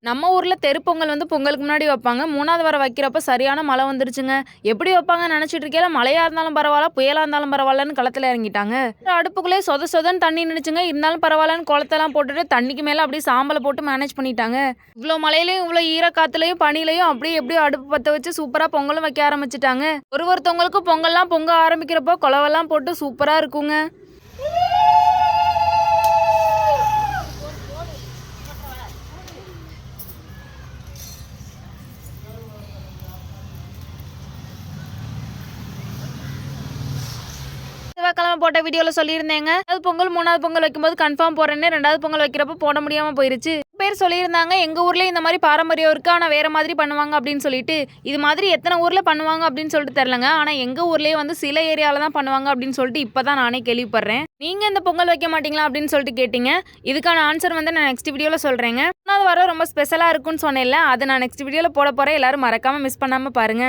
நம்ம ஊர்ல தெருப்பொங்கல் வந்து பொங்கலுக்கு முன்னாடி வைப்பாங்க. 3வது வாரம் வைக்கிறப்ப சரியான மழை வந்துருச்சுங்க. எப்படி வைப்பாங்கன்னு நெனச்சிட்டு இருக்கையில, மழையா இருந்தாலும் பரவால்ல, புயலா இருந்தாலும் பரவால்லன்னு களத்துல இறங்கிட்டாங்க. அடுப்புக்குள்ளே சொத சொதன்னு தண்ணி நின்னுச்சுங்க. இருந்தாலும் பரவால்லன்னு குளத்தெல்லாம் போட்டுட்டு, தண்ணிக்கு மேல அப்படியே சாம்பல போட்டு மேனேஜ் பண்ணிட்டாங்க. இவ்ளோ மழையிலயும், இவ்ளோ ஈரக்காத்துலயும், பனிலயும் அப்படியே எப்படியோ அடுப்பு பத்த வச்சு சூப்பரா பொங்கலும் வைக்க ஆரம்பிச்சுட்டாங்க. ஒருத்தவங்களுக்கும் பொங்கல்லாம் பொங்க ஆரம்பிக்கிறப்போ கொலவெல்லாம் போட்டு சூப்பரா இருக்குங்க. செவ்வாய்க்கிழமை போட்ட வீடியோல சொல்லியிருந்தேங்க. அது பொங்கல் 3வது பொங்கல் வைக்கும்போது கன்ஃபார்ம் போடுறேன்னு 2வது பொங்கல் வைக்கிறப்ப போட முடியாம போயிருச்சு. பேர் சொல்லியிருந்தாங்க எங்க ஊர்லயும் இந்த மாதிரி பாரம்பரியம் இருக்கு, ஆனா வேற மாதிரி பண்ணுவாங்க அப்படின்னு சொல்லிட்டு. இது மாதிரி எத்தனை ஊர்ல பண்ணுவாங்க அப்படின்னு சொல்லிட்டு தெரியலங்க. ஆனா எங்க ஊர்லயே வந்து சில ஏரியால தான் பண்ணுவாங்க அப்படின்னு சொல்லிட்டு இப்பதான் நானே கேள்விப்படுறேன். நீங்க இந்த பொங்கல் வைக்க மாட்டீங்களா அப்படின்னு சொல்லிட்டு கேட்டீங்க. இதுக்கான ஆன்சர் வந்து நான் நெக்ஸ்ட் வீடியோல சொல்றேங்க. 3வது வாரம் ரொம்ப ஸ்பெஷலா இருக்குன்னு சொன்னேன்ல, அதை நான் நெக்ஸ்ட் வீடியோல போட போறேன். எல்லாரும் மறக்காம மிஸ் பண்ணாம பாருங்க.